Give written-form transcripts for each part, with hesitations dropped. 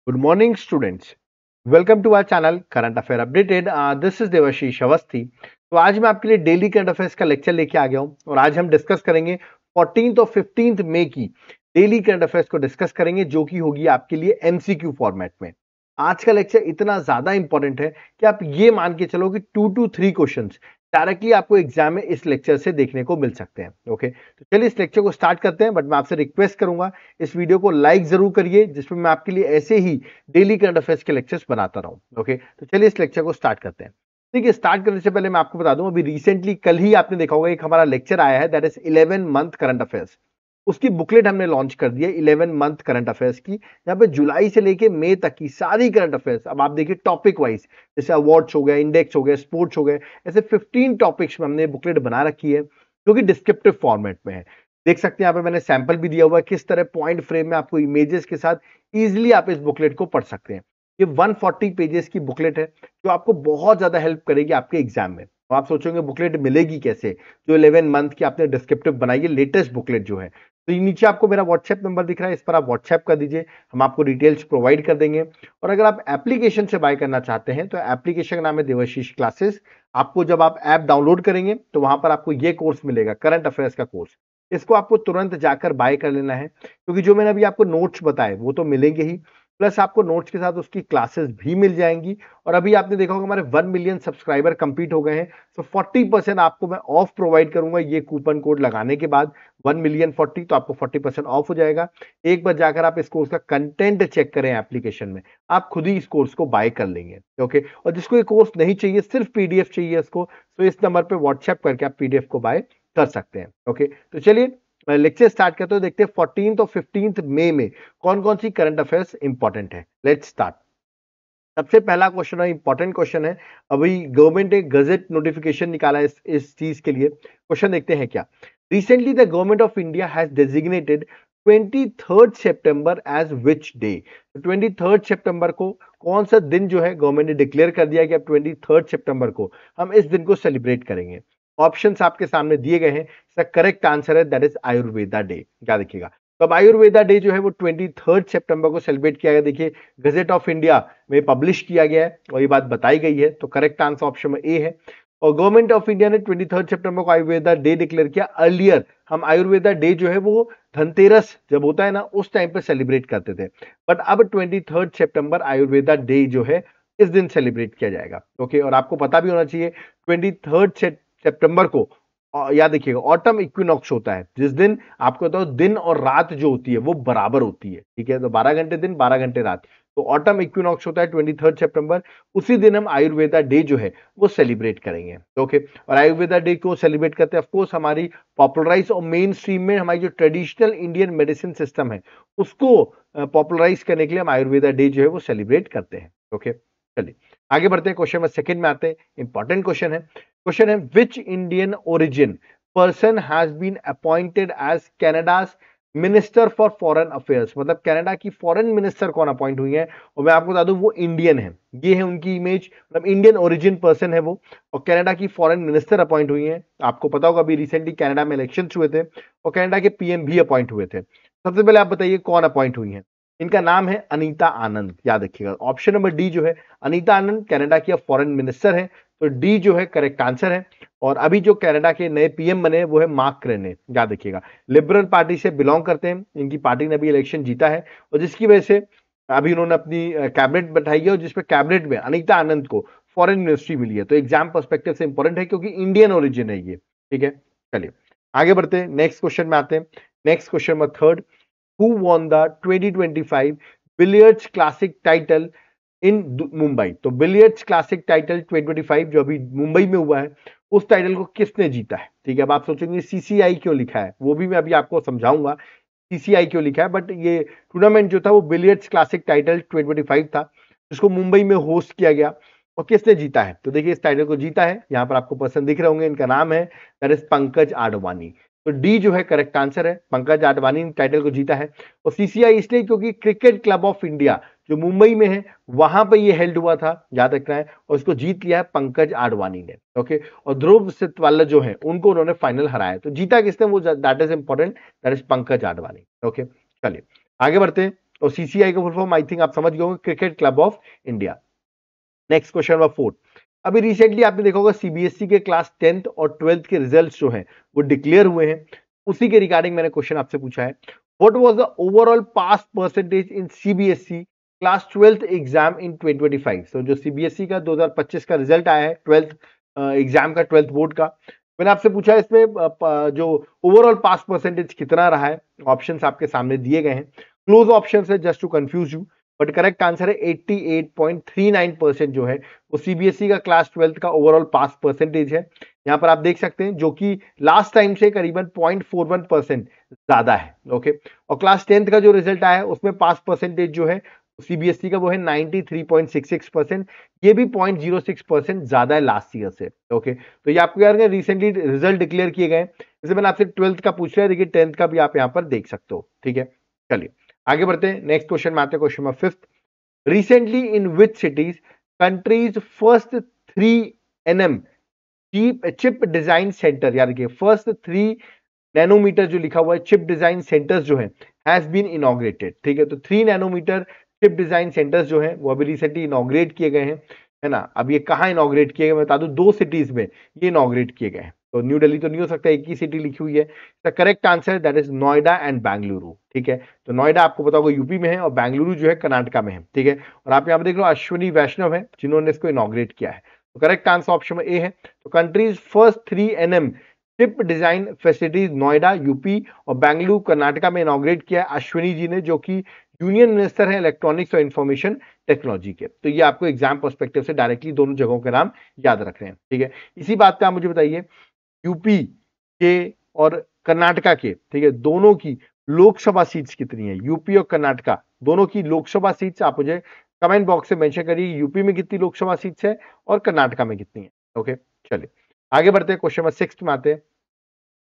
Good morning, students. Welcome to our channel Current Affair Updated. This is Debashish Awasthi. तो आज मैं आपके लिए डेली करंट अफेयर्स का लेक्चर लेके आ गया हूं और आज हम डिस्कस करेंगे 14th और 15th मई की डेली करंट अफेयर्स को डिस्कस करेंगे जो कि होगी आपके लिए एमसीक्यू फॉर्मेट में. आज का लेक्चर इतना ज्यादा इंपॉर्टेंट है कि आप ये मान के चलो कि 2 to 3 क्वेश्चंस डायरेक्टली आपको एग्जाम में इस लेक्चर से देखने को मिल सकते हैं. ओके, तो चलिए इस लेक्चर को स्टार्ट करते हैं. बट मैं आपसे रिक्वेस्ट करूंगा इस वीडियो को लाइक जरूर करिए जिसमें मैं आपके लिए ऐसे ही डेली करंट अफेयर्स के लेक्चर्स बनाता रहूं. ओके, तो चलिए इस लेक्चर को स्टार्ट करते हैं. ठीक है, स्टार्ट करने से पहले मैं आपको बता दूं अभी रिसेंटली कल ही आपने देखा होगा एक हमारा लेक्चर आया है that is 11 month current affairs. उसकी बुकलेट हमने लॉन्च कर दी है 11 मंथ करंट अफेयर्स की, जहां पे जुलाई से लेके मई तक की सारी करंट अफेयर्स अब आप देखिए टॉपिक वाइज, जैसे अवार्ड्स हो गए, इंडेक्स हो गए, स्पोर्ट्स हो गए, ऐसे 15 टॉपिक्स में हमने बुकलेट बना रखी है जो कि डिस्क्रिप्टिव फॉर्मेट में है. देख सकते हैं यहाँ पे मैंने सैंपल भी दिया हुआ है किस तरह पॉइंट फ्रेम में आपको इमेजेस के साथ इजीली आप इस बुकलेट को पढ़ सकते हैं. ये 140 पेजेस की बुकलेट है जो आपको बहुत ज्यादा हेल्प करेगी आपके एग्जाम में. तो आप सोचोगे बुकलेट मिलेगी कैसे, जो 11 मंथ की आपने डिस्क्रिप्टिव बनाई है लेटेस्ट बुकलेट जो है. तो नीचे आपको मेरा व्हाट्सएप नंबर दिख रहा है, इस पर आप व्हाट्सएप कर दीजिए, हम आपको डिटेल्स प्रोवाइड कर देंगे. और अगर आप एप्लीकेशन से बाय करना चाहते हैं तो एप्लीकेशन का नाम है देवाशीष क्लासेस. आपको जब आप ऐप डाउनलोड करेंगे तो वहां पर आपको ये कोर्स मिलेगा, करंट अफेयर्स का कोर्स. इसको आपको तुरंत जाकर बाय कर लेना है क्योंकि जो मैंने अभी आपको नोट्स बताए वो तो मिलेंगे ही, प्लस आपको नोट्स के साथ उसकी क्लासेस भी मिल जाएंगी. और अभी आपने देखा होगा हमारे 1 मिलियन सब्सक्राइबर कंप्लीट हो गए हैं, तो 40% आपको मैं ऑफ प्रोवाइड करूंगा ये कूपन कोड लगाने के बाद. 1 मिलियन 40 तो आपको 40% ऑफ हो जाएगा. एक बार जाकर आप इस कोर्स का कंटेंट चेक करें एप्लीकेशन में, आप खुद ही इस कोर्स को बाय कर लेंगे. ओके, और जिसको ये कोर्स नहीं चाहिए, सिर्फ पीडीएफ चाहिए इसको, तो इस नंबर पे व्हाट्सएप करके आप पीडीएफ को बाय कर सकते हैं. ओके, तो चलिए लेक्चर स्टार्ट करते हो, देखते हैं 14th और 15th मई में कौन कौन सी करंट अफेयर्स इंपॉर्टेंट है. Let's start. सबसे पहला क्वेश्चन है, इंपॉर्टेंट क्वेश्चन है. अभी गवर्नमेंट ने गजट नोटिफिकेशन निकाला है इस चीज के लिए. क्वेश्चन देखते हैं क्या. Recently the government of India has designated 23rd September as which day. 23rd सितंबर को कौन सा दिन जो है गवर्नमेंट ने डिक्लेयर कर दिया कि अब 23rd सितंबर को हम इस दिन को सेलिब्रेट करेंगे. ऑप्शंस आपके सामने दिए गए हैं. इसका करेक्ट आंसर है दैट इज आयुर्वेदा डे. क्या देखिएगा, तो अब आयुर्वेदा डे जो है वो 23rd सितंबर को सेलिब्रेट किया गया. देखिए गजट ऑफ इंडिया में पब्लिश किया गया है और ये बात बताई गई है, तो करेक्ट आंसर ऑप्शन में ए है. और गवर्नमेंट ऑफ इंडिया ने 23rd सितंबर को आयुर्वेदा डे डिक्लेयर किया. अर्लियर हम आयुर्वेदा डे जो है वो धनतेरस जब होता है ना उस टाइम पे सेलिब्रेट करते थे, बट अब 23rd सितंबर आयुर्वेदा डे जो है इस दिन सेलिब्रेट किया जाएगा. ओके, और आपको पता भी होना चाहिए 23rd सितंबर को याद रखिएगा ऑटम इक्विनॉक्स होता है, जिस दिन आपको बताओ दिन और रात जो होती है वो बराबर होती है. ठीक है, तो 12 घंटे दिन 12 घंटे रात, तो ऑटम इक्विनॉक्स होता है 23rd सितंबर. उसी दिन हम आयुर्वेदा डे जो है वो सेलिब्रेट करेंगे. ओके, और आयुर्वेदा डे क्यों सेलिब्रेट करते हैं, ऑफकोर्स हमारी पॉपुलराइज और मेन स्ट्रीम में हमारी जो ट्रेडिशनल इंडियन मेडिसिन सिस्टम है उसको पॉपुलराइज करने के लिए हम आयुर्वेदा डे जो है वो सेलिब्रेट करते हैं. ओके, चलिए आगे बढ़ते हैं. क्वेश्चन में सेकंड में आते हैं, इंपॉर्टेंट क्वेश्चन है. क्वेश्चन है which Indian origin person has been appointed as Canada's minister for foreign affairs. मतलब कनाडा की फॉरेन मिनिस्टर कौन अपॉइंट हुई है, और मैं आपको बता दूं वो इंडियन है. ये है उनकी इमेज, मतलब इंडियन ओरिजिन पर्सन है वो, और कनाडा की फॉरेन मिनिस्टर अपॉइंट हुई है. आपको पता होगा अभी रिसेंटली कनाडा में इलेक्शन हुए थे और कनाडा के पीएम भी अपॉइंट हुए थे. सबसे पहले आप बताइए कौन अपॉइंट हुई है. इनका नाम है अनीता आनंद. याद रखिएगा ऑप्शन नंबर डी जो है अनीता आनंद कनाडा की फॉरेन मिनिस्टर है, तो डी जो है करेक्ट आंसर है. और अभी जो कनाडा के नए पीएम बने वो है मार्क कार्ने. याद रखिएगा लिबरल पार्टी से बिलोंग करते हैं, इनकी पार्टी ने अभी इलेक्शन जीता है और जिसकी वजह से अभी उन्होंने अपनी कैबिनेट बैठाई है और जिसपे कैबिनेट में अनीता आनंद को फॉरेन मिनिस्ट्री मिली है. तो एग्जाम पर्सपेक्टिव से इंपॉर्टेंट है क्योंकि इंडियन ओरिजिन है ये. ठीक है, चलिए आगे बढ़ते हैं, नेक्स्ट क्वेश्चन में आते हैं. Next question number third. Who won the 2025 billiards classic title in Mumbai. तो बिलियर्ड्स क्लासिक टाइटल 2025 जो अभी मुंबई में हुआ है उस टाइटल को किसने जीता है. ठीक है, अब आप सोचेंगे सीसीआई क्यों लिखा है, वो भी मैं अभी आपको समझाऊंगा सीसीआई क्यों लिखा है. बट ये टूर्नामेंट जो था वो बिलियर्ड्स क्लासिक टाइटल 2025 था जिसको मुंबई में होस्ट किया गया. और किसने जीता है, तो देखिए इस टाइटल को जीता है, यहाँ पर आपको पर्सन दिख रहे होंगे, इनका नाम है दैट इज पंकज आडवाणी. तो डी जो है करेक्ट आंसर है, पंकज आडवाणी ने टाइटल को जीता है. और सीसीआई इसलिए क्योंकि क्रिकेट क्लब ऑफ इंडिया जो मुंबई में है वहां पर ये हेल्ड हुआ था, याद रखना है, और इसको जीत लिया है पंकज आडवाणी ने. ओके, और ध्रुव सितवाला जो है उनको उन्होंने फाइनल हराया. तो जीता किसने वो that is important, that is Pankaj Advani. Okay, चलिए आगे बढ़ते हैं. और सीसीआई का फुल फॉर्म आई थिंक आप समझ गए होंगे, cricket club of India. Next question number 4। अभी रिसेंटली आपने देखा होगा सीबीएसई के क्लास 10th और 12th के रिजल्ट्स जो हैं वो डिक्लेयर हुए हैं, उसी के रिगार्डिंग मैंने क्वेश्चन आपसे पूछा है, what was the overall pass percentage in CBSE class 12th exam in 2025। तो जो सीबीएसई का 2025 का रिजल्ट आया है 12th एग्जाम का, 12th बोर्ड का, मैंने आपसे पूछा इसमें जो ओवरऑल पास परसेंटेज कितना रहा है। ऑप्शंस आपके सामने दिए गए हैं, क्लोज ऑप्शंस है just to confuse you, but correct answer है 88.39% जो है वो सीबीएसई का क्लास 12th का ओवरऑल पास परसेंटेज है। यहां पर आप देख सकते हैं जो कि लास्ट टाइम से करीबन 0.41% ज्यादा है। ओके, और क्लास 10th का जो रिजल्ट आया है उसमें पास परसेंटेज जो है सीबीएसई का वो है 93.66%, ये भी 0.06% ज्यादा है लास्ट ईयर से। ओके, तो ये आपको यार रिसेंटली रिजल्ट डिक्लेयर किए गए, जैसे मैंने आपसे 12th का पूछ रहा है, देखिए 10th का भी आप यहाँ पर देख सकते हो। ठीक है, चलिए आगे बढ़ते हैं, नेक्स्ट क्वेश्चन में आते हैं, question number 5। Recently in which cities countries first 3 nm chip design centre, याद रखिए फर्स्ट 3 नैनोमीटर जो लिखा हुआ है चिप डिजाइन सेंटर्स जो है हैज बीन इनॉग्रेटेड। ठीक है, तो 3 नैनोमीटर चिप डिजाइन सेंटर्स जो है वो अभी रिसेंटली इनॉग्रेट किए गए हैं, है ना। अब ये कहाँ इनॉग्रेट किए गए मैं बता दूं, 2 सिटीज में ये इनॉग्रेट किए गए हैं, तो न्यू दिल्ली तो नहीं हो सकता, एक ही सिटी लिखी हुई है। The correct answer that is Noida and Bengaluru. ठीक है, तो नोएडा आपको पता होगा यूपी में है और बेंगलुरु जो है कर्नाटका में है। ठीक है, और आप यहाँ पर देख लो अश्विनी वैष्णव है जिन्होंने इसको इनॉग्रेट किया है, तो करेक्ट आंसर ऑप्शन में ए है। तो countries first 3 nm chip design facilities Noida UP और बेंगलुरु कर्नाटका में इनॉग्रेट किया है अश्विनी जी ने, जो कि यूनियन मिनिस्टर है इलेक्ट्रॉनिक्स और इंफॉर्मेशन टेक्नोलॉजी के। तो ये आपको एग्जाम पर्सपेक्टिव से डायरेक्टली दोनों जगहों के नाम याद रख रहे हैं। ठीक है, इसी बात पे आप मुझे बताइए यूपी के और कर्नाटका के, ठीक है, दोनों की लोकसभा सीट्स कितनी है, यूपी और कर्नाटका दोनों की लोकसभा सीट्स आप मुझे कमेंट बॉक्स में मेंशन करिए, यूपी में कितनी लोकसभा सीट्स है और कर्नाटका में कितनी है। ओके, चलिए आगे बढ़ते हैं, क्वेश्चन नंबर 6 में आते हैं।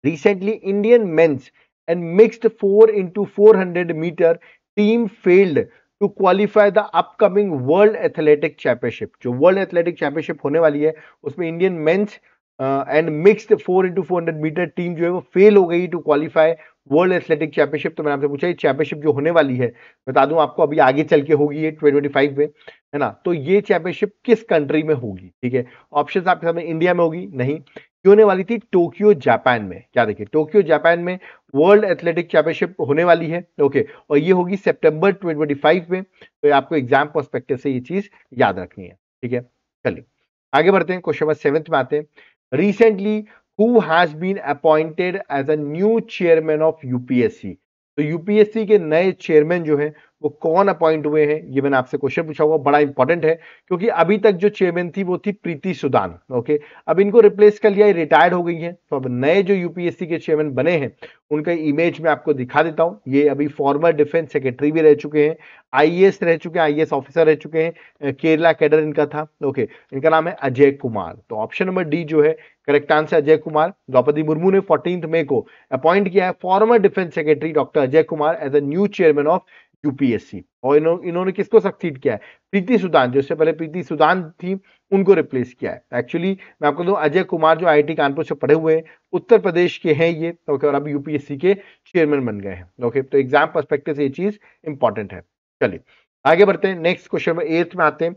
Recently, Indian men's and mixed 4x400 meter team failed to qualify the upcoming World Athletic Championship। जो World Athletic Championship होने वाली है उसमें Indian men's and mixed 4x400 meter team जो है वो फेल हो गई to qualify world athletic championship. तो मैंने आपसे पूछा ये चैंपियनशिप जो होने वाली है, बता दूं आपको अभी आगे चल के होगी ये 2025 में, है ना। तो ये चैंपियनशिप किस कंट्री में होगी, ठीक है। ऑप्शन आपके सामने, इंडिया में होगी नहीं, ये होने वाली थी टोक्यो जापान में। क्या देखिए, टोक्यो जापान में वर्ल्ड एथलेटिक चैंपियनशिप होने वाली है। ओके, और ये होगी सितंबर 2025 में। तो आपको एग्जाम पर्सपेक्टिव से ये चीज याद रखनी है। ठीक है, चलिए आगे बढ़ते हैं, क्वेश्चन नंबर 7 में आते हैं। Recently who has been appointed as a new chairman of UPSC. तो यूपीएससी के नए चेयरमैन जो है वो कौन अपॉइंट हुए हैं, ये मैंने आपसे क्वेश्चन पूछा हुआ, बड़ा इंपॉर्टेंट है क्योंकि अभी तक जो चेयरमैन थी वो थी प्रीति सुदान। ओके, अब इनको रिप्लेस कर लिया, रिटायर्ड हो गई है, तो अब नए जो यूपीएससी के चेयरमैन बने हैं उनका इमेज मैं आपको दिखा देता हूं। ये अभी फॉर्मर डिफेंस सेक्रेटरी भी रह चुके हैं, आईएएस रह चुके हैं, आईएएस ऑफिसर रह चुके हैं, केरला कैडर इनका था। ओके, इनका नाम है अजय कुमार। तो ऑप्शन नंबर डी जो है करेक्ट आंसर अजय कुमार। द्रौपदी मुर्मू ने 14 मई को अपॉइंट किया है former defence secretary doctor Ajay Kumar as a new chairman of UPSC. और इन्होंने किसको सक्सीड किया है, प्रीति सुदान, जो इससे पहले प्रीति सुदान थी उनको रिप्लेस किया है। एक्चुअली मैं आपको दूं, अजय कुमार जो आईआईटी कानपुर से पढ़े हुए हैं, उत्तर प्रदेश के हैं ये। ओके, और अभी यूपीएससी के चेयरमैन बन गए हैं। ओके, तो एग्जाम पर्सपेक्टिव से ये चीज इंपॉर्टेंट है। चलिए आगे बढ़ते हैं, नेक्स्ट क्वेश्चन नंबर 8 में आते हैं।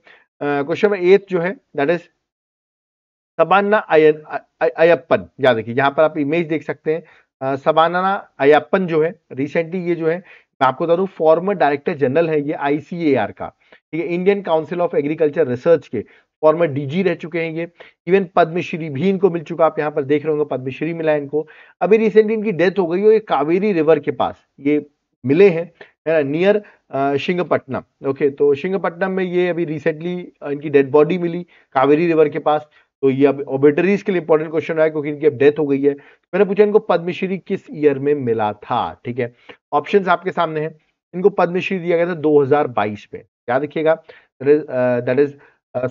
क्वेश्चन नंबर 8 जो है दैट इज सबाना अयप्पन। याद रखिए, यहाँ पर आप इमेज देख सकते हैं, सबाना अयप्पन जो है रिसेंटली ये जो है मैं आपको बता दूं फॉर्मर डायरेक्टर जनरल है ये आईसीएआर का, ठीक है, Indian council of agriculture research के फॉर्मर डीजी रह चुके हैं ये। इवन पद्मश्री भी इनको मिल चुका, आप यहाँ पर देख रहे होंगे पद्मश्री मिला है इनको। अभी रिसेंटली इनकी डेथ हो गई और ये कावेरी रिवर के पास ये मिले हैं, नियर शिंगपट्टनम। ओके, तो शिंगपट्टनम में ये अभी रिसेंटली इनकी डेड बॉडी मिली कावेरी रिवर के पास। तो ये अब ओबेटरीज के लिए इंपॉर्टेंट क्वेश्चन है क्योंकि इनकी अब डेथ हो गई है। मैंने पूछा इनको पद्मश्री किस ईयर में मिला था, ठीक है। ऑप्शंस आपके सामने हैं, इनको पद्मश्री दिया गया था 2022 में, याद रखिएगा। दैट इज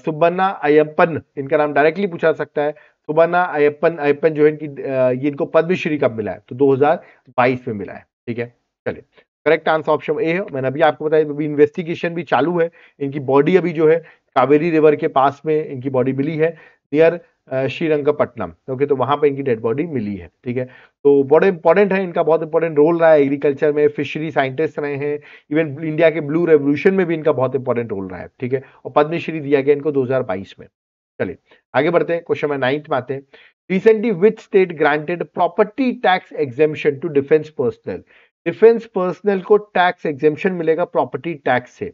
सुब्बन्ना अयप्पन, इनका नाम डायरेक्टली पूछा जा सकता है। सुब्बन्ना अयप्पन जो है इनकी ये इनको पद्मश्री कब मिला है, तो 2022 में मिला है। ठीक है, चलिए करेक्ट आंसर ऑप्शन ए है। मैंने अभी आपको बताया अभी इन्वेस्टिगेशन भी चालू है, इनकी बॉडी अभी जो है कावेरी रिवर के पास में इनकी बॉडी मिली है, नियर श्रीरंगपट्टनम। ओके, तो वहां पर इनकी डेड बॉडी मिली है। ठीक है, तो बड़े इंपॉर्टेंट है, इनका बहुत इंपॉर्टेंट रोल रहा है एग्रीकल्चर में, फिशरी साइंटिस्ट रहे हैं, इवन इंडिया के ब्लू रेवोल्यूशन में भी इनका बहुत इंपॉर्टेंट रोल रहा है। ठीक है, और पद्मश्री दिया गया इनको 2022 में। चलिए आगे बढ़ते हैं, क्वेश्चन नंबर 9 में आते हैं। Recently which state granted property tax exemption to defence personnel? Defence personnel को टैक्स एग्जेम्पशन मिलेगा प्रॉपर्टी टैक्स से,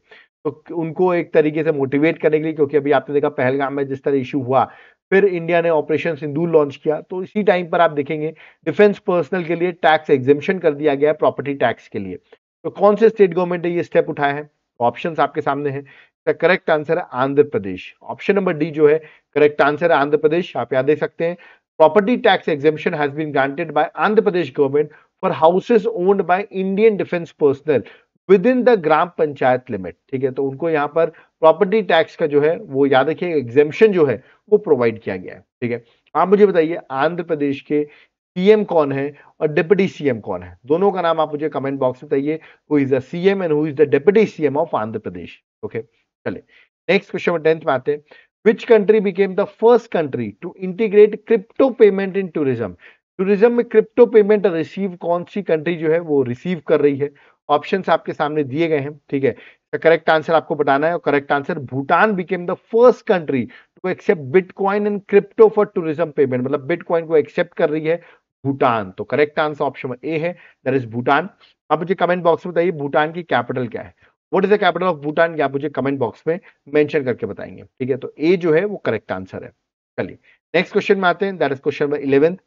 तो उनको एक तरीके से मोटिवेट करने के लिए, क्योंकि अभी आपने देखा पहलगाम में जिस तरह इशू हुआ, फिर इंडिया ने ऑपरेशन सिंदूर लॉन्च किया, तो इसी टाइम पर आप देखेंगे डिफेंस पर्सनल के लिए टैक्स एग्जेम्पशन कर दिया गया प्रॉपर्टी टैक्स के लिए। तो कौन से स्टेट गवर्नमेंट ने ये स्टेप उठाया है? ऑप्शंस आपके सामने हैं। इसका करेक्ट आंसर है Andhra Pradesh. Option number D जो है करेक्ट आंसर है आंध्र प्रदेश। आप याद देख सकते हैं, property tax exemption has been granted by Andhra Pradesh government for houses owned by Indian defence personnel within the gram panchayat limit. ठीक है, तो उनको यहाँ पर प्रॉपर्टी टैक्स का जो है वो याद रखिए एग्जेम्पशन जो है वो प्रोवाइड किया गया है। ठीक है, आप मुझे बताइए आंध्र प्रदेश के सीएम कौन है और डिप्टी सीएम कौन है? दोनों का नाम आप मुझे कमेंट बॉक्स में बताइए, who is the CM and who is the deputy CM of Andhra Pradesh. Okay, चलिए नेक्स्ट क्वेश्चन 10th में आते हैं। Which country became the first country to integrate crypto payment in tourism? Tourism में क्रिप्टो पेमेंट रिसीव कौन सी country जो है वो रिसीव कर रही है? ऑप्शंस आपके सामने दिए गए हैं। ठीक है, करेक्ट आंसर आपको बताना है, और correct answer Bhutan became the first country to accept bitcoin and crypto for tourism payment, मतलब बिटकॉइन को एक्सेप्ट कर रही है भूटान। तो करेक्ट आंसर ऑप्शन ए है, दैट इज भूटान। आप मुझे कमेंट बॉक्स में बताइए भूटान की कैपिटल क्या है? What is the capital of Bhutan? या आप मुझे कमेंट बॉक्स में मेंशन करके बताएंगे। ठीक है, तो ए जो है वो करेक्ट आंसर है। चलिए नेक्स्ट क्वेश्चन में आते हैं, दैट इज क्वेश्चन नंबर 11।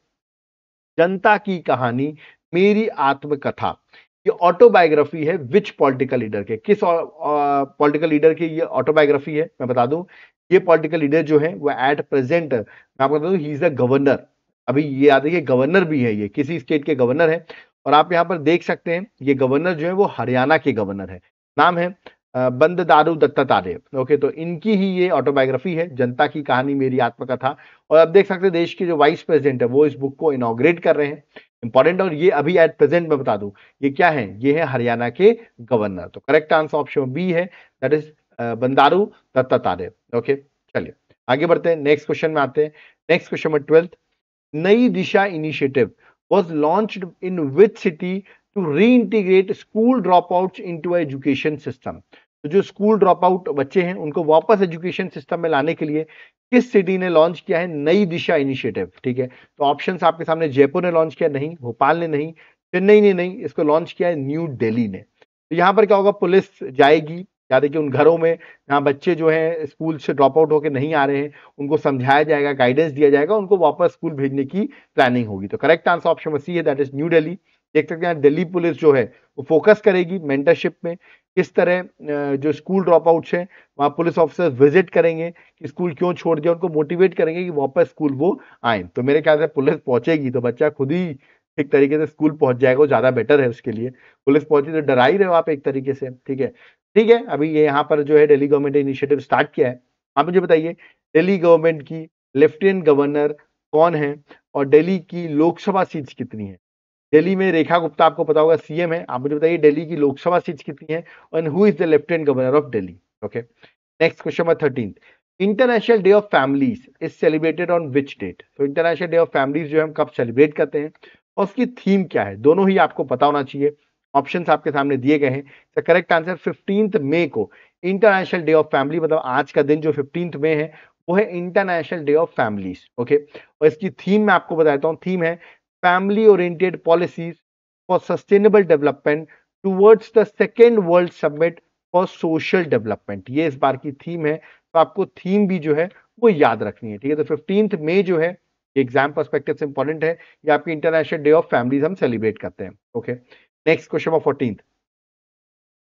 जनता की कहानी मेरी आत्मकथा, ये ऑटोबायोग्राफी है विच पॉलिटिकल लीडर के? किस पॉलिटिकल लीडर की ये ऑटोबायोग्राफी है? मैं बता दूं, ये पॉलिटिकल लीडर जो है वो एट प्रेजेंट मैं आपको बता दूं ही इज अ गवर्नर। अभी ये याद है, गवर्नर भी है, ये किसी स्टेट के गवर्नर है। और आप यहाँ पर देख सकते हैं ये गवर्नर जो है वो हरियाणा के गवर्नर है। नाम है बंददारू दत्तात्रेय। ओके, तो इनकी ही ये ऑटोबायोग्राफी है, जनता की कहानी मेरी आत्मकथा। और आप देख सकते हैं देश के जो वाइस प्रेसिडेंट है वो इस बुक को इनॉग्रेट कर रहे हैं, इंपॉर्टेंट। और ये अभी एट प्रेजेंट में बता दूं ये क्या है, ये है हरियाणा के गवर्नर। तो करेक्ट आंसर ऑप्शन बी है, that is Bandaru Dattatreya. Okay, चलिए आगे बढ़ते हैं, नेक्स्ट क्वेश्चन में आते हैं। नेक्स्ट क्वेश्चन में 12th, नई दिशा initiative was launched in which city to reintegrate school dropouts into education system? तो जो स्कूल ड्रॉप आउट बच्चे हैं उनको वापस एजुकेशन सिस्टम में लाने के लिए किस सिटी ने लॉन्च किया है नई दिशा इनिशिएटिव? ठीक है, तो ऑप्शंस आपके सामने, जयपुर ने लॉन्च किया नहीं, भोपाल ने नहीं, चेन्नई ने नहीं, इसको लॉन्च किया है न्यू दिल्ली ने। तो यहाँ पर क्या होगा, पुलिस जाएगी, या देखिए उन घरों में जहाँ बच्चे जो हैं स्कूल से ड्रॉप आउट होकर नहीं आ रहे हैं उनको समझाया जाएगा, गाइडेंस दिया जाएगा, उनको वापस स्कूल भेजने की प्लानिंग होगी। तो करेक्ट आंसर ऑप्शन सी है, दैट इज न्यू दिल्ली। देख सकते हैं दिल्ली पुलिस जो है वो फोकस करेगी मेंटरशिप में, किस तरह जो स्कूल ड्रॉप आउट्स हैं वहाँ पुलिस ऑफिसर विजिट करेंगे कि स्कूल क्यों छोड़ दिया, उनको मोटिवेट करेंगे कि वापस स्कूल वो आए। तो मेरे ख्याल से पुलिस पहुंचेगी तो बच्चा खुद ही एक तरीके से स्कूल पहुंच जाएगा, वो ज्यादा बेटर है उसके लिए। पुलिस पहुंची तो डरा ही रहे हो आप एक तरीके से। ठीक है, ठीक है, अभी ये यहाँ पर जो है दिल्ली गवर्नमेंट ने इनिशिएटिव स्टार्ट किया है। आप मुझे बताइए दिल्ली गवर्नमेंट की लेफ्टिनेंट गवर्नर कौन है और दिल्ली की लोकसभा सीट्स कितनी है? दिल्ली में रेखा गुप्ता आपको पता होगा सीएम है। आप मुझे बताइए दिल्ली की लोकसभा सीट्स कितनी है और who is the lieutenant governor of Delhi? Okay, next question number 13, international day of families is celebrated on which date? तो इंटरनेशनल डे ऑफ फैमिलीज जो है हम कब सेलिब्रेट करते हैं और उसकी थीम क्या है? दोनों ही आपको पता होना चाहिए। ऑप्शंस आपके सामने दिए गए हैं। तो करेक्ट आंसर 15 मई को इंटरनेशनल डे ऑफ फैमिली, मतलब आज का दिन जो 15 मई है वो है international day of families. Okay, और इसकी थीम मैं आपको बताता हूँ, थीम है family oriented policies for sustainable development towards the second world summit for social development. ये इस बार की थीम है, तो आपको थीम भी जो है वो याद रखनी है। ठीक है, तो 15 मई जो है एग्जाम पर्सपेक्टिव से इंपॉर्टेंट है, ये आपकी इंटरनेशनल डे ऑफ फैमिलीज हम सेलिब्रेट करते हैं। Okay, next question of 14th,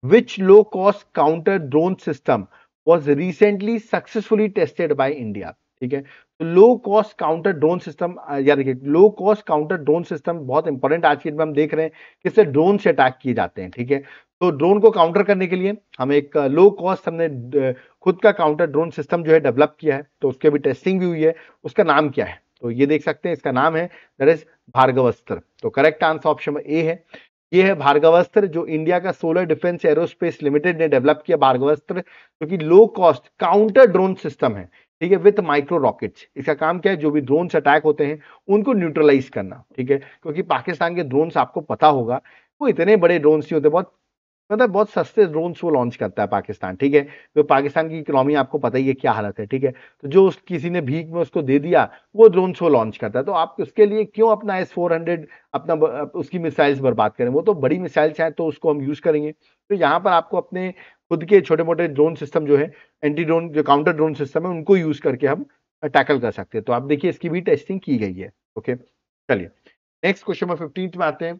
which low cost counter drone system was recently successfully tested by India? ठीक है, तो low cost counter drone system, याद रखिए low cost counter drone system बहुत important आज की डेट में हम देख रहे हैं किससे ड्रोन से अटैक किए जाते हैं। ठीक है, तो ड्रोन को काउंटर करने के लिए हम एक लो कॉस्ट हमने खुद का काउंटर ड्रोन सिस्टम जो है डेवलप किया है, तो उसके भी टेस्टिंग भी हुई है। उसका नाम क्या है? तो ये देख सकते हैं, इसका नाम है दैट इज भार्गवास्त्र। तो करेक्ट आंसर ऑप्शन ए है, ये है भार्गवास्त्र, जो इंडिया का सोलर डिफेंस एरोस्पेस लिमिटेड ने डेवलप किया भार्गवास्त्र, जो कि low cost counter drone system है। ठीक है, विथ माइक्रो रॉकेट्स। इसका काम क्या है, जो भी ड्रोन्स अटैक होते हैं उनको न्यूट्रलाइज करना, ठीक है, क्योंकि पाकिस्तान के ड्रोन्स आपको पता होगा वो इतने बड़े ड्रोन्स नहीं होते, बहुत मतलब बहुत सस्ते ड्रोन्स वो लॉन्च करता है पाकिस्तान, ठीक है। तो पाकिस्तान की इकोनॉमी आपको पता ही है क्या हालत है, ठीक है। तो जो किसी ने भीख में उसको दे दिया वो ड्रोन्स वो लॉन्च करता है, तो आप उसके लिए क्यों अपना S-400 अपना उसकी मिसाइल्स बर्बाद करें, वो तो बड़ी मिसाइल्स हैं तो उसको हम यूज करेंगे। तो यहाँ पर आपको अपने खुद के छोटे मोटे ड्रोन सिस्टम जो है, एंटी ड्रोन जो काउंटर ड्रोन सिस्टम है, उनको यूज करके हम टैकल कर सकते हैं। तो आप देखिए इसकी भी टेस्टिंग की गई है। ओके, चलिए नेक्स्ट क्वेश्चन नंबर 15 में आते हैं।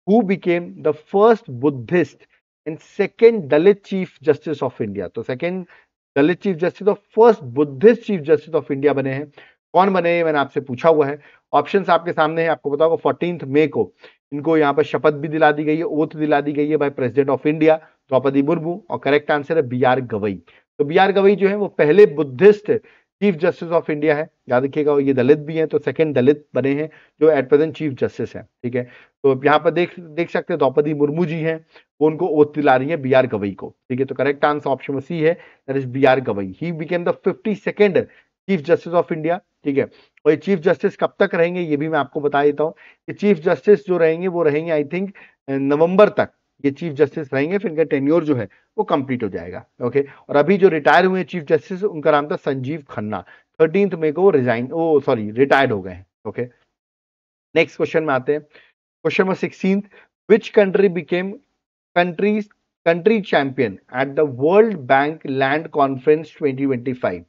Who became the first Buddhist and second Dalit chief justice of India? तो सेकेंड दलित चीफ जस्टिस और first Buddhist chief justice of India बने हैं, कौन बने हैं मैंने आपसे पूछा हुआ है। ऑप्शंस आपके सामने है, आपको पता होगा 14 मई को इनको यहाँ पर शपथ भी दिला दी गई है, ओथ दिला दी गई है by president of India Draupadi Murmu, और करेक्ट आंसर है B.R. गवई। तो B.R. गवई जो है वो पहले Buddhist chief justice of India है, याद रखिएगा। ये दलित भी हैं, तो सेकंड दलित बने हैं जो एट प्रेजेंट चीफ जस्टिस हैं, ठीक है। तो यहाँ पर देख सकते हैं द्रौपदी मुर्मू जी हैं, वो उनको ओथ दिला रही है B.R. गवई को, ठीक है। तो करेक्ट आंसर ऑप्शन सी है, that is B.R. Gavai. He became the 52nd chief justice of India, ठीक है। और ये चीफ जस्टिस कब तक रहेंगे ये भी मैं आपको बता देता हूँ। ये चीफ जस्टिस जो रहेंगे वो रहेंगे आई थिंक नवंबर तक ये चीफ जस्टिस रहेंगे, फिर इनका टेन्योर जो है वो कंप्लीट हो जाएगा। ओके, और अभी जो रिटायर हुए चीफ जस्टिस उनका नाम था संजीव खन्ना, 13 मई को रिटायर्ड हो गए हैं। ओके, नेक्स्ट क्वेश्चन में आते हैं। Question number 16, which country became country champion at the world bank land conference 2025?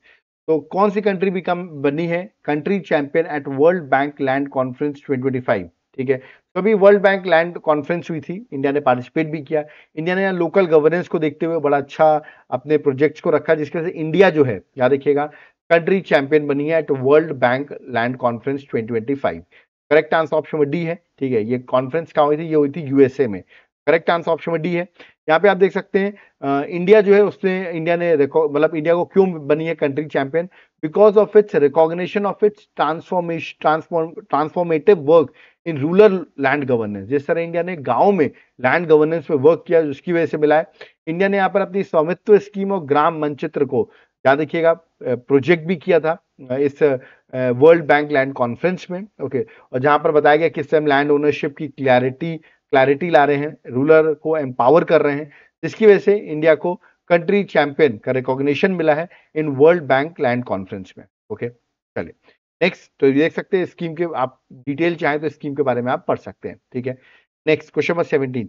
तो कौन सी कंट्री बनी है country champion at world bank land conference 2025? ठीक है, तो अभी वर्ल्ड बैंक लैंड कॉन्फ्रेंस हुई थी, इंडिया ने पार्टिसिपेट भी किया। इंडिया ने यहाँ लोकल गवर्नेंस को देखते हुए बड़ा अच्छा अपने प्रोजेक्ट्स को रखा, जिसके वजह से इंडिया जो है, याद रखिएगा, कंट्री चैंपियन बनी है at world bank land conference 2025। Correct answer option D है, ठीक है। ये कॉन्फ्रेंस कहाँ हुई थी, ये हुई थी यूएसए में। करेक्ट आंसर ऑप्शन डी है। यहाँ पे आप देख सकते हैं इंडिया जो है उसने इंडिया को क्यों बनी है country champion, because of its recognition of its transformative work in rural land governance. जिस तरह इंडिया ने गांव में लैंड गवर्नेंस पे वर्क किया, जिसकी वजह से मिला है। इंडिया ने यहाँ पर अपनी स्वामित्व स्कीम और ग्राम मानचित्र को, याद रखिएगा, प्रोजेक्ट भी किया था इस वर्ल्ड बैंक लैंड कॉन्फ्रेंस में। ओके, और जहां पर बताया गया किस टाइम लैंड ओनरशिप की क्लैरिटी ला रहे हैं, रूलर को एम्पावर कर रहे हैं, जिसकी वजह से इंडिया को कंट्री चैंपियन का रिकॉग्निशन मिला है in world bank land conference में। ओके, चलिए नेक्स्ट। तो देख सकते हैं स्कीम के, आप डिटेल चाहें तो स्कीम के बारे में आप पढ़ सकते हैं, ठीक है। Next question number 17,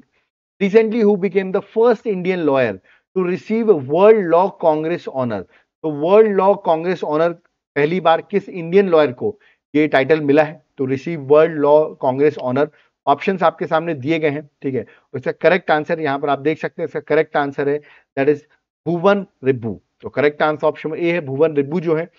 recently who became the first Indian lawyer to receive world law congress honour? तो वर्ल्ड लॉ कांग्रेस ऑनर पहली बार किस इंडियन लॉयर को ये टाइटल मिला है to receive world law congress honour? Options आपके सामने दिए गए हैं, ठीक है। इसका करेक्ट आंसर यहां पर आप देख सकते हैं, इसका करेक्ट आंसर है दैट इज भुवन रिब्बू। तो करेक्ट आंसर ऑप्शन ए है, भुवन रिब्बू जो है,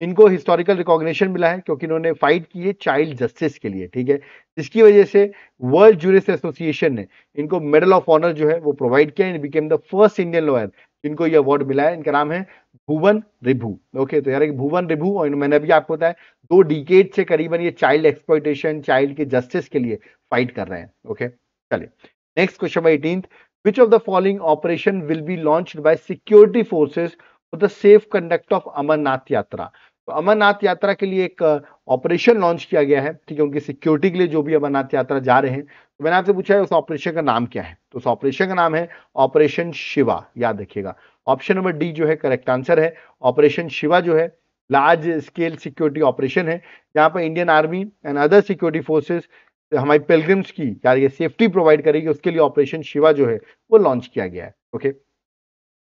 इनको हिस्टोरिकल रिकॉग्निशन मिला है क्योंकि इन्होंने फाइट की है चाइल्ड जस्टिस के लिए, ठीक है। जिसकी वजह से वर्ल्ड जूरिस्ट एसोसिएशन ने इनको मेडल ऑफ ऑनर जो है वो प्रोवाइड किया, in became the first Indian lawyer जिनको ये अवार्ड मिला है। इनका नाम है भुवन रिब्बू। ओके, तो यार भुवन रिब्बू, और मैंने अभी आपको बताया 2 डिकेड से करीबन ये चाइल्ड एक्सप्लॉयटेशन, चाइल्ड के जस्टिस के लिए फाइट कर रहे हैं। ओके, चलिए next question number 18, which of the following operation will be launched by security forces for the safe conduct of Amarnath Yatra? तो अमरनाथ यात्रा के लिए एक ऑपरेशन लॉन्च किया गया है, ठीक है, उनकी सिक्योरिटी के लिए जो भी अमरनाथ यात्रा जा रहे हैं। तो मैंने आपसे पूछा है उस ऑपरेशन का नाम क्या है, तो उस ऑपरेशन का नाम है ऑपरेशन शिवा, याद रखिएगा। ऑप्शन नंबर डी जो है करेक्ट आंसर है। ऑपरेशन शिवा जो है लार्ज स्केल सिक्योरिटी ऑपरेशन है, जहां पर Indian army and other security forces हमारी पिलग्रिम्स की यार ये सेफ्टी प्रोवाइड करेगी, उसके लिए ऑपरेशन शिवा जो है वो लॉन्च किया गया है। Okay,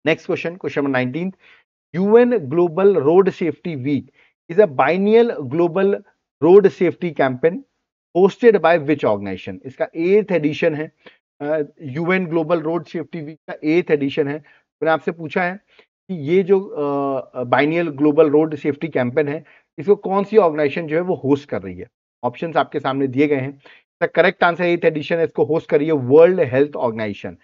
next question number 19, UN Global Road Safety Week is a biennial global road safety campaign hosted by which organization? इसका 8th एडिशन है, UN Global Road Safety Week का 8th एडिशन है। मैंने आपसे पूछा है कि ये जो biennial global road safety campaign है, इसको कौन सी ऑर्गेनाइजेशन जो है वो होस्ट कर रही है? ऑप्शंस आपके सामने दिए गए हैं। करेक्ट आंसर 8th एडिशन है, इसको होस्ट कर रही है वर्ल्ड हेल्थ ऑर्गेनाइजेशन।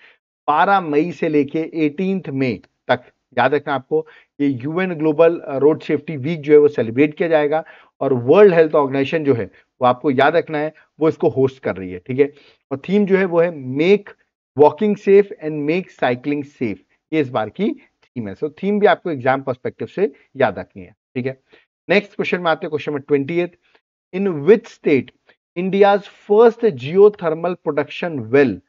12 मई से लेके 18 मई तक, याद रखना आपको, ये UN global road safety week जो है वो सेलिब्रेट किया जाएगा, और वर्ल्ड हेल्थ ऑर्गेनाइजेशन जो है वो आपको याद रखना है वो इसको होस्ट कर रही है, ठीक है। और थीम जो है वो है make walking safe and make cycling safe, ये इस बार की थीम है। सो थीम भी आपको एग्जाम पर्सपेक्टिव से याद रखनी है। ठीक है। नेक्स्ट क्वेश्चन में आते हैं, question number 28। In which state India's first geothermal production well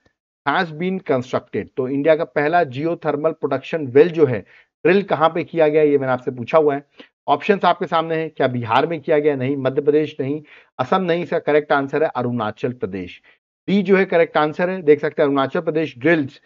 has been constructed. तो इंडिया का पहला जियोथर्मल प्रोडक्शन वेल जो है ड्रिल कहां पे किया गया, ये मैंने आपसे पूछा हुआ है। ऑप्शंस आपके सामने हैं, क्या बिहार में किया गया, नहीं। मध्य प्रदेश नहीं। असम नहीं। इसका करेक्ट आंसर है अरुणाचल प्रदेश। डी जो है करेक्ट आंसर है, देख सकते हैं Arunachal Pradesh drills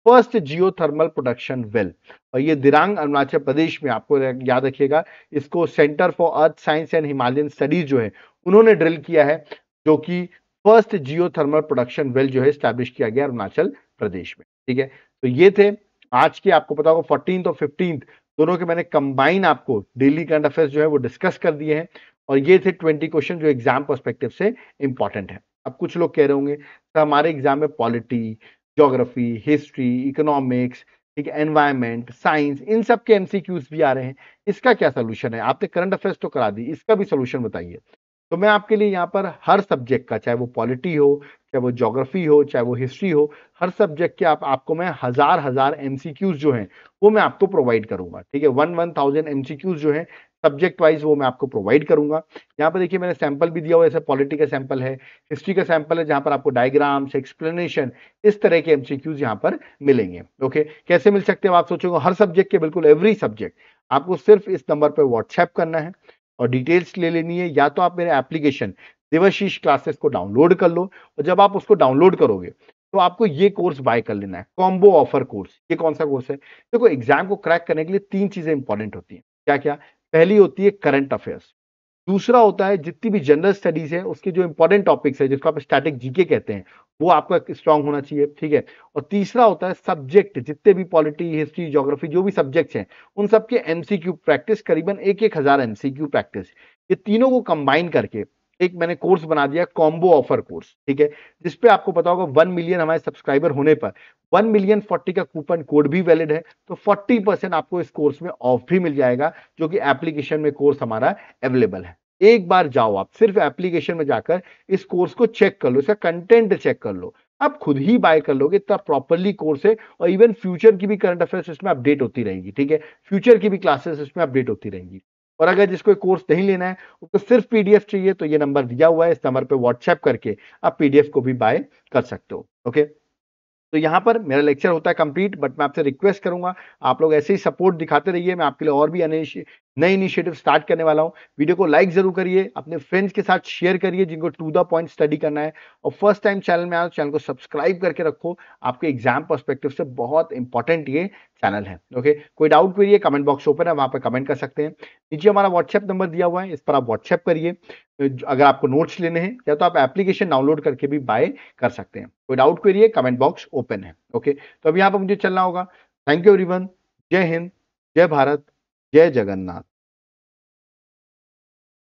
first geothermal production well. और ये दिरांग अरुणाचल प्रदेश में, आपको याद रखिएगा, इसको centre for earth science and Himalayan studies जो है उन्होंने ड्रिल किया है, जो कि फर्स्ट जियोथर्मल प्रोडक्शन वेल जो है स्टैब्लिश किया गया अरुणाचल प्रदेश में। ठीक है, तो ये थे आज के, आपको पता होगा 14th और 15th दोनों के मैंने कंबाइन आपको डेली करंट अफेयर्स जो है वो डिस्कस कर दिए हैं। और ये थे 20 क्वेश्चन जो एग्जाम पर्सपेक्टिव से इंपॉर्टेंट है। अब कुछ लोग कह रहे होंगे सर हमारे एग्जाम में पॉलिटी, ज्योग्राफी, हिस्ट्री, इकोनॉमिक्स, ठीक है, एनवायरमेंट, साइंस, इन सब के एमसीक्यूज भी आ रहे हैं, इसका क्या सोल्यूशन है? आपने करंट अफेयर्स तो करा दी, इसका भी सोल्यूशन बताइए। तो मैं आपके लिए यहाँ पर हर सब्जेक्ट का, चाहे वो पॉलिटी हो, चाहे वो ज्योग्राफी हो, चाहे वो हिस्ट्री हो, हर सब्जेक्ट के आपको मैं हजार एमसीक्यूज जो हैं वो मैं आपको प्रोवाइड करूंगा। ठीक है, 1000 एमसीक्यूज जो है सब्जेक्ट वाइज वो मैं आपको प्रोवाइड करूंगा। यहाँ पर देखिए मैंने सैंपल भी दिया हुआ है, जैसे पॉलिटी का सैंपल है, हिस्ट्री का सैंपल है, जहां पर आपको डायग्राम्स, एक्सप्लेनेशन, इस तरह के एमसीक्यूज यहाँ पर मिलेंगे। ओके, कैसे मिल सकते हैं आप सोचोगे? हर सब्जेक्ट के, बिल्कुल एवरी सब्जेक्ट, आपको सिर्फ इस नंबर पर व्हाट्सएप करना है और डिटेल्स ले लेनी है। या तो आप मेरे एप्लीकेशन देवाशीष क्लासेस को डाउनलोड कर लो, और जब आप उसको डाउनलोड करोगे तो आपको ये कोर्स बाय कर लेना है, कॉम्बो ऑफर कोर्स। ये कौन सा कोर्स है? देखो, एग्जाम को क्रैक करने के लिए 3 चीजें इंपॉर्टेंट होती हैं। क्या क्या? पहली होती है करंट अफेयर्स, दूसरा होता है जितनी भी जनरल स्टडीज है उसके जो इंपॉर्टेंट टॉपिक्स है, जिसको आप स्टैटिक जीके कहते हैं, वो आपका स्ट्रांग होना चाहिए। ठीक है, और तीसरा होता है सब्जेक्ट, जितने भी पॉलिटी, हिस्ट्री, ज्योग्राफी, जो भी सब्जेक्ट्स हैं उन सबके एमसीक्यू प्रैक्टिस, करीबन 1,000 एमसीक्यू प्रैक्टिस। ये तीनों को कंबाइन करके एक मैंने कोर्स बना दिया, कॉम्बो ऑफर कोर्स। ठीक है, जिसपे आपको पता होगा 1 मिलियन हमारे सब्सक्राइबर होने पर 1 मिलियन 40 का कूपन कोड भी वैलिड है, तो 40% आपको इस कोर्स में ऑफ भी मिल जाएगा, जो कि एप्लीकेशन में कोर्स हमारा अवेलेबल है। एक बार जाओ, आप सिर्फ एप्लीकेशन में जाकर इस कोर्स को चेक कर लो, इसका कंटेंट चेक कर लो, आप खुद ही बाय कर लोगे, इतना प्रॉपरली कोर्स है। और इवन फ्यूचर की भी करंट अफेयर्स इसमें अपडेट होती रहेगी। ठीक है, फ्यूचर की भी क्लासेस इसमें अपडेट होती रहेंगी। और अगर जिसको कोर्स नहीं लेना है, उसको सिर्फ पीडीएफ चाहिए, तो ये नंबर दिया हुआ है, इस नंबर पे व्हाट्सएप करके आप पीडीएफ को भी बाय कर सकते हो। ओके, तो यहां पर मेरा लेक्चर होता है कंप्लीट, बट मैं आपसे रिक्वेस्ट करूंगा आप लोग ऐसे ही सपोर्ट दिखाते रहिए। मैं आपके लिए और भी नए इनिशिएटिव स्टार्ट करने वाला हूं। वीडियो को लाइक जरूर करिए, अपने फ्रेंड्स के साथ शेयर करिए जिनको टू द पॉइंट स्टडी करना है। और फर्स्ट टाइम चैनल में आए तो चैनल को सब्सक्राइब करके रखो, आपके एग्जाम पर्सपेक्टिव से बहुत इंपॉर्टेंट ये चैनल है। ओके, कोई डाउट करिए, कमेंट बॉक्स ओपन है, वहां पर कमेंट कर सकते हैं। नीचे हमारा व्हाट्सएप नंबर दिया हुआ है, इस पर आप व्हाट्सएप करिए अगर आपको नोट्स लेने हैं, या तो आप एप्लीकेशन डाउनलोड करके भी बाय कर सकते हैं। कोई डाउट करिए, कमेंट बॉक्स ओपन है। ओके, तो अब यहाँ पर मुझे चलना होगा। Thank you everyone. जय हिंद, जय भारत, जय जगन्नाथ।